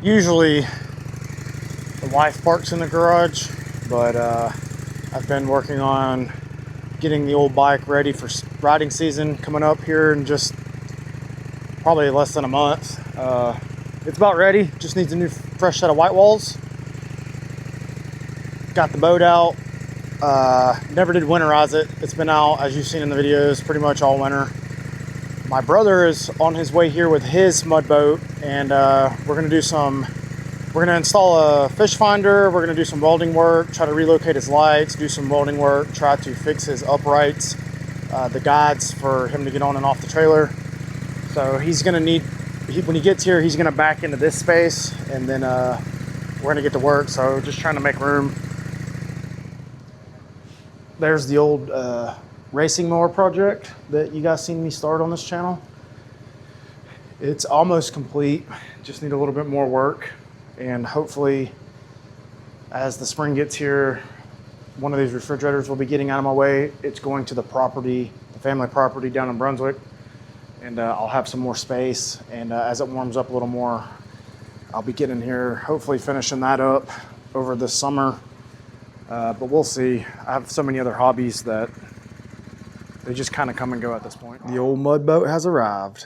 Usually the wife parks in the garage, but I've been working on getting the old bike ready for riding season coming up here in just probably less than a month. It's about ready, just needs a new fresh set of white walls. Got the boat out. Never did winterize it. It's been out, as you've seen in the videos, pretty much all winter. My brother is on his way here with his mud boat, and we're gonna install a fish finder. We're gonna do some welding work, try to relocate his lights, do some welding work, try to fix his uprights, the guides for him to get on and off the trailer. So he's gonna need, when he gets here, he's gonna back into this space, and then we're gonna get to work. So just trying to make room. There's the old racing mower project that you guys seen me start on this channel. It's almost complete, just need a little bit more work. And hopefully, as the spring gets here, one of these refrigerators will be getting out of my way. It's going to the property, the family property down in Brunswick. And I'll have some more space. And as it warms up a little more, I'll be getting here, hopefully finishing that up over this summer. But we'll see. I have so many other hobbies that they just kind of come and go at this point. The old mud boat has arrived.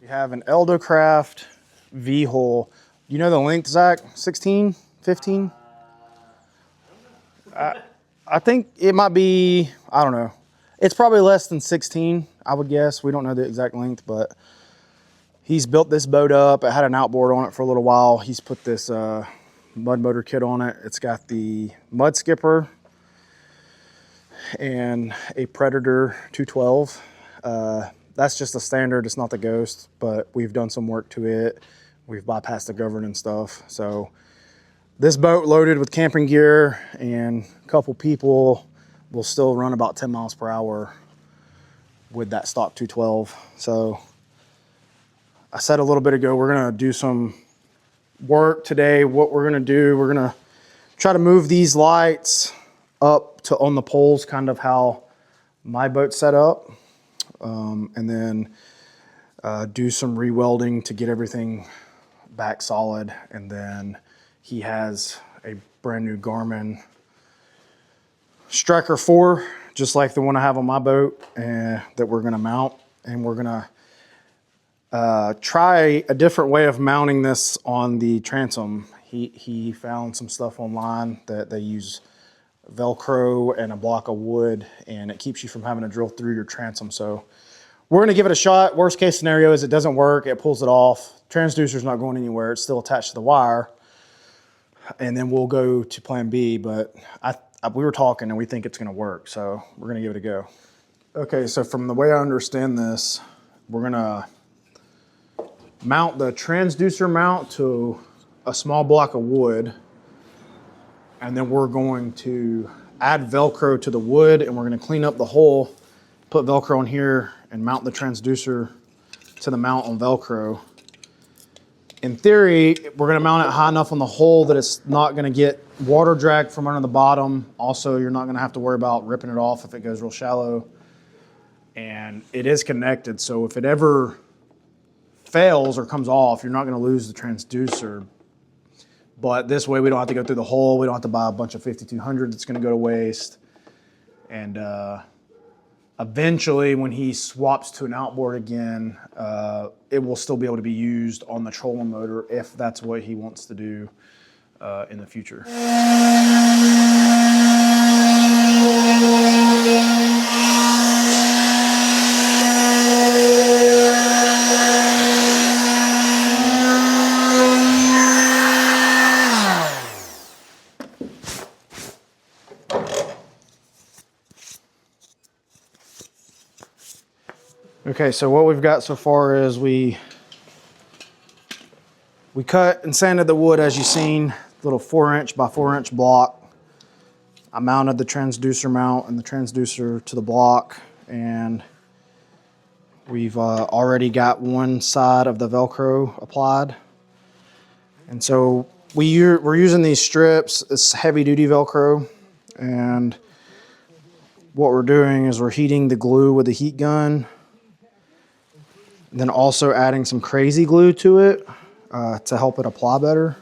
You have an Eldocraft V-hull. You know the length, Zach? 16, 15? I think it might be, I don't know. It's probably less than 16, I would guess. We don't know the exact length, but he's built this boat up. It had an outboard on it for a little while. He's put this mud motor kit on it. It's got the mud skipper and a Predator 212. That's just a standard, it's not the Ghost, but we've done some work to it. We've bypassed the govern and stuff. So this boat loaded with camping gear and a couple people will still run about 10 miles per hour with that stock 212. So I said a little bit ago, we're gonna do some work today. What we're gonna do, we're gonna try to move these lights up to on the poles, kind of how my boat's set up. And then do some re-welding to get everything back solid. And then he has a brand new Garmin Striker 4, just like the one I have on my boat, that we're gonna mount. And we're gonna try a different way of mounting this on the transom. He found some stuff online that they use Velcro and a block of wood, and it keeps you from having to drill through your transom. So we're gonna give it a shot. Worst case scenario is it doesn't work, it pulls it off. Transducer's not going anywhere, it's still attached to the wire. And then we'll go to plan B, but we were talking and we think it's gonna work, so we're gonna give it a go. Okay, so from the way I understand this, we're gonna mount the transducer mount to a small block of wood, and then we're going to add Velcro to the wood, and we're gonna clean up the hole, put Velcro in here, and mount the transducer to the mount on Velcro. In theory, we're gonna mount it high enough on the hole that it's not gonna get water drag from under the bottom. Also, you're not gonna have to worry about ripping it off if it goes real shallow. And it is connected, so if it ever fails or comes off, you're not gonna lose the transducer. But this way we don't have to go through the hole, we don't have to buy a bunch of 5200 that's gonna go to waste. And eventually, when he swaps to an outboard again, it will still be able to be used on the trolling motor if that's what he wants to do in the future. Okay, so what we've got so far is we cut and sanded the wood, as you've seen, little 4-inch by 4-inch block. I mounted the transducer mount and the transducer to the block, and we've already got one side of the Velcro applied. And so we're using these strips. It's heavy duty Velcro, and what we're doing is we're heating the glue with a heat gun, and then also adding some crazy glue to it to help it apply better.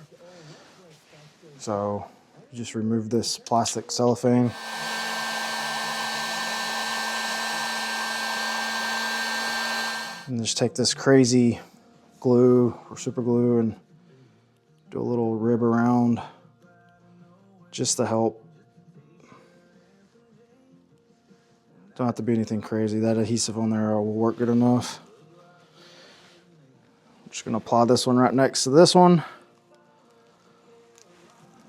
So just remove this plastic cellophane. And just take this crazy glue or super glue and do a little rib around just to help. Don't have to be anything crazy. That adhesive on there will work good enough. I'm just gonna apply this one right next to this one.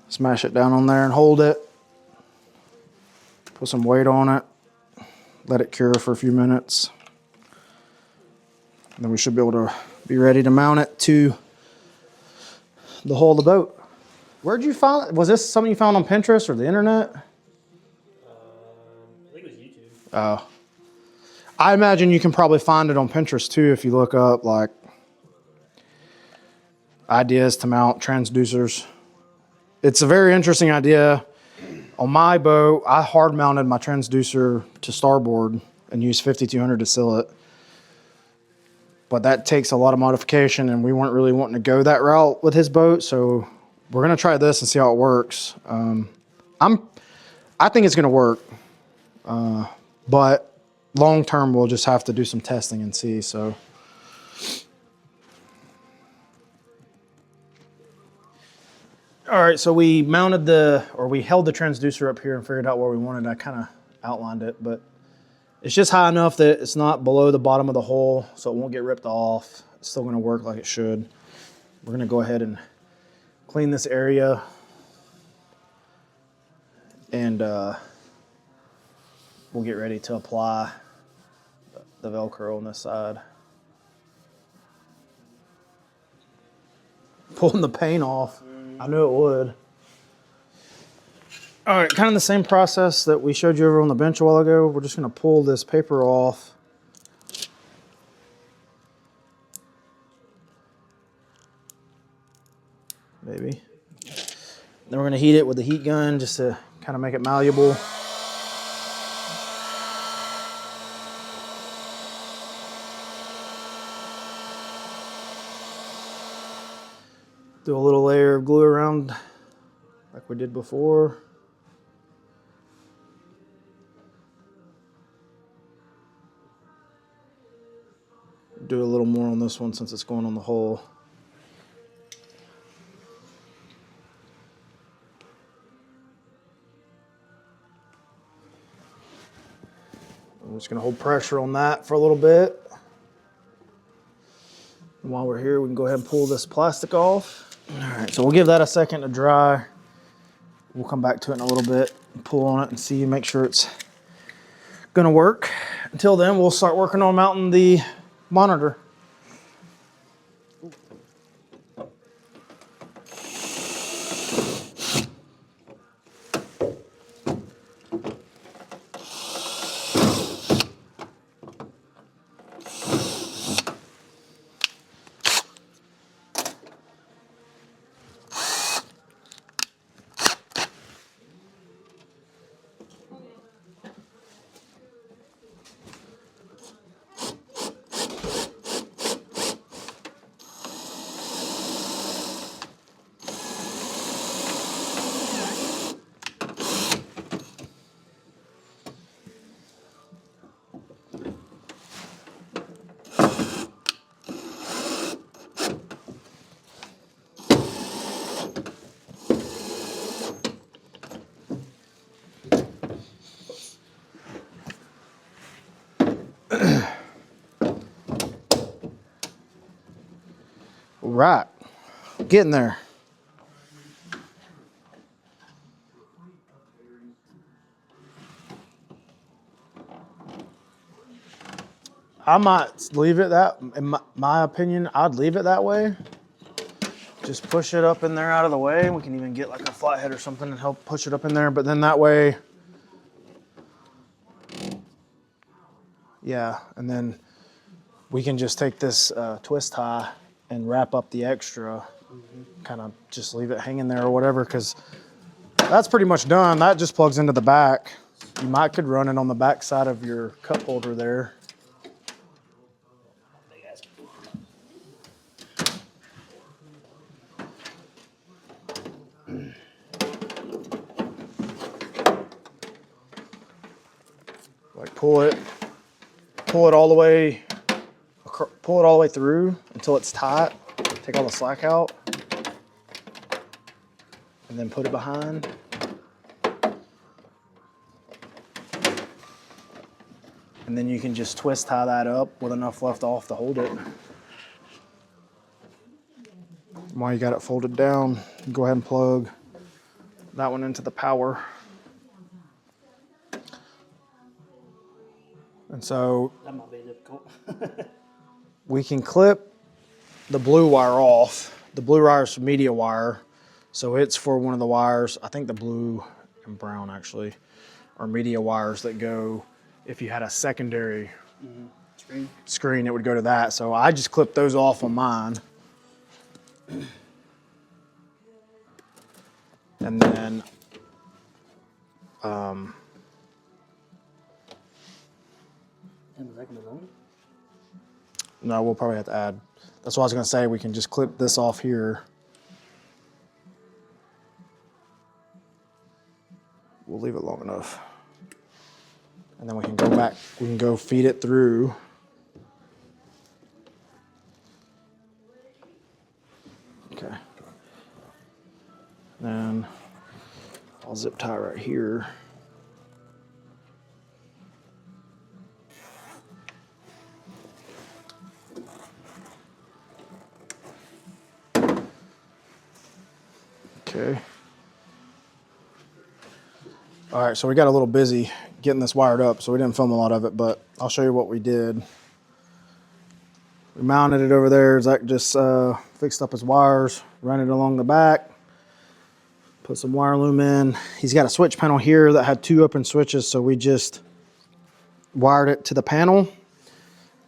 Smash it down on there and hold it. Put some weight on it. Let it cure for a few minutes. And then we should be able to be ready to mount it to the hull of the boat. Where'd you find it? Was this something you found on Pinterest or the internet? I think it was YouTube. Oh. I imagine you can probably find it on Pinterest too if you look up like ideas to mount transducers. It's a very interesting idea. On my boat, I hard mounted my transducer to starboard and used 5200 to seal it. But that takes a lot of modification, and we weren't really wanting to go that route with his boat, so we're gonna try this and see how it works. I think it's gonna work, but long term we'll just have to do some testing and see. So, all right, so we mounted we held the transducer up here and figured out where we wanted. I kind of outlined it, but it's just high enough that it's not below the bottom of the hole, so it won't get ripped off. It's still gonna work like it should. We're gonna go ahead and clean this area, and we'll get ready to apply the Velcro on this side. Pulling the paint off. I knew it would. All right, kind of the same process that we showed you over on the bench a while ago. We're just gonna pull this paper off. Maybe. Then we're gonna heat it with the heat gun just to kind of make it malleable. Do a little layer of glue around like we did before. Do a little more on this one since it's going on the hole. I'm just gonna hold pressure on that for a little bit. And while we're here, we can go ahead and pull this plastic off. All right, so we'll give that a second to dry. We'll come back to it in a little bit and pull on it and see, make sure it's gonna work. Until then, we'll start working on mounting the monitor. Right, getting there. I might leave it that, in my opinion, I'd leave it that way. just push it up in there out of the way. We can even get like a flathead or something and help push it up in there. But then that way, yeah, and then we can just take this twist tie and wrap up the extra, kind of just leave it hanging there or whatever, because that's pretty much done. That just plugs into the back. You could run it on the back side of your cup holder there. Like pull it all the way through until it's tight. Take all the slack out, and then put it behind. And then you can just twist tie that up with enough left off to hold it. While you got it folded down, go ahead and plug that one into the power. And so that might be difficult. we can clip the blue wire off. The blue wire is media wire. So it's for one of the wires, I think the blue and brown actually, are media wires that go, if you had a secondary screen, it would go to that. So I just clipped those off on mine. And then no, we'll probably have to add. That's what I was gonna say. We can just clip this off here. We'll leave it long enough. And then we can go back, we can go feed it through. Okay. Then I'll zip tie right here. Okay. All right, so we got a little busy getting this wired up, so we didn't film a lot of it, but I'll show you what we did. We mounted it over there. Zach just fixed up his wires, ran it along the back, put some wire loom in. He's got a switch panel here that had 2 open switches, so we just wired it to the panel.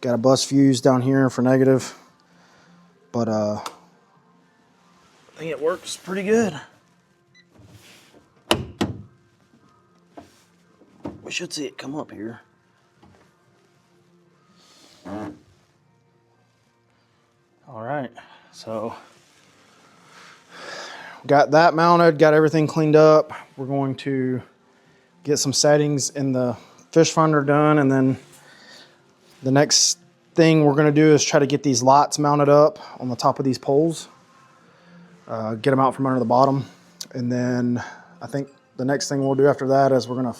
Got a bus fuse down here for negative, but I think it works pretty good. We should see it come up here. All right, so got that mounted, got everything cleaned up. We're going to get some settings in the fish finder done, and then the next thing we're gonna do is try to get these lights mounted up on the top of these poles. Get them out from under the bottom. And then I think the next thing we'll do after that is we're gonna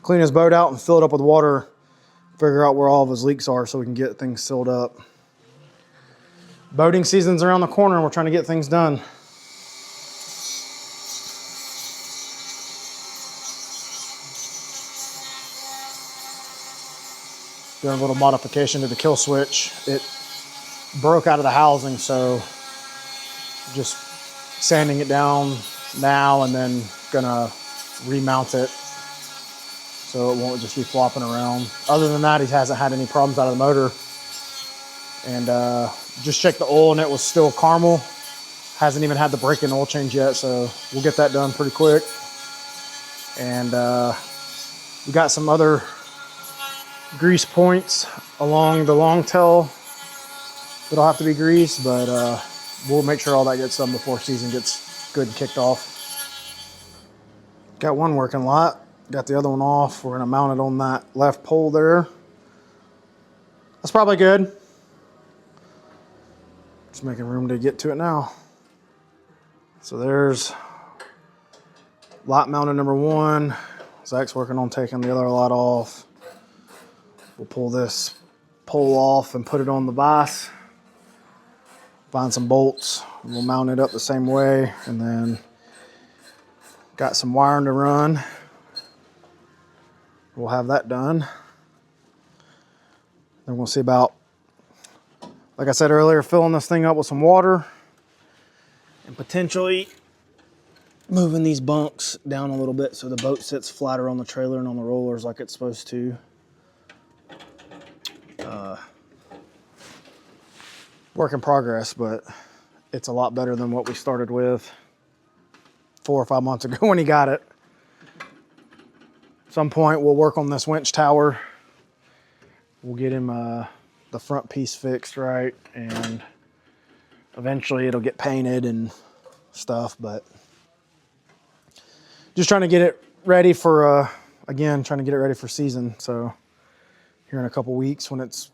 clean his boat out and fill it up with water, figure out where all of his leaks are so we can get things sealed up. Boating season's around the corner and we're trying to get things done. Doing a little modification to the kill switch. It broke out of the housing, so just sanding it down now and then gonna remount it so it won't just be flopping around. Other than that, he hasn't had any problems out of the motor. And just checked the oil and it was still caramel. Hasn't even had the break-in oil change yet, so we'll get that done pretty quick. And we got some other grease points along the long tail that'll have to be greased, but we'll make sure all that gets done before season gets good and kicked off. Got one working lot, got the other one off. We're gonna mount it on that left pole there. That's probably good. Just making room to get to it now. So there's lot mounted number 1. Zach's working on taking the other lot off. We'll pull this pole off and put it on the vise. Find some bolts, and we'll mount it up the same way, and then got some wiring to run. We'll have that done. Then we'll see about, like I said earlier, filling this thing up with some water. and potentially moving these bunks down a little bit so the boat sits flatter on the trailer and on the rollers like it's supposed to. Work in progress, but it's a lot better than what we started with 4 or 5 months ago when he got it. At some point we'll work on this winch tower. We'll get him the front piece fixed right, and eventually it'll get painted and stuff, but just trying to get it ready for, again, trying to get it ready for season. So here in a couple weeks when it's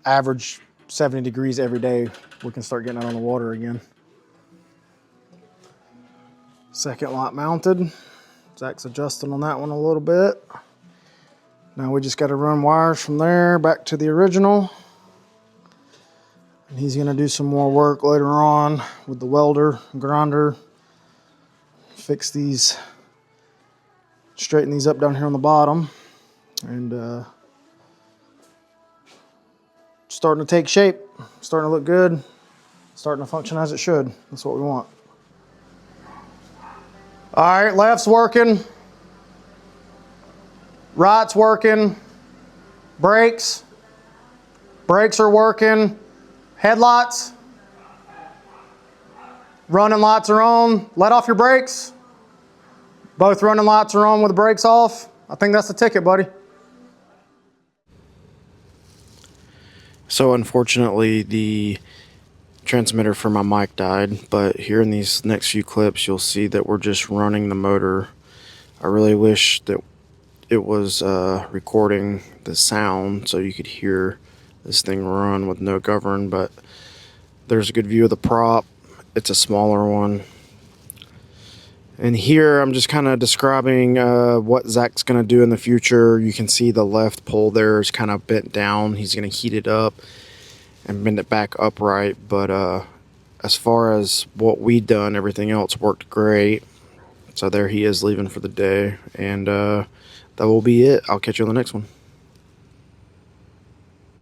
average 70 degrees every day, we can start getting out on the water again. Second lot mounted. Zach's adjusting on that one a little bit. Now we just got to run wires from there back to the original. And he's going to do some more work later on with the welder, grinder. Fix these, straighten these up down here on the bottom. And starting to take shape, starting to look good, starting to function as it should. That's what we want. All right, left's working, right's working, brakes are working, headlights, running lights are on. Let off your brakes. Both running lights are on with the brakes off. I think that's the ticket, buddy. So unfortunately, the transmitter for my mic died, but here in these next few clips, you'll see that we're just running the motor. I really wish that it was recording the sound so you could hear this thing run with no govern, but there's a good view of the prop. It's a smaller one. And here I'm just kind of describing what Zach's going to do in the future. You can see the left pole there is kind of bent down. He's going to heat it up and bend it back upright. But as far as what we done, everything else worked great. So there he is leaving for the day. And that will be it. I'll catch you on the next one.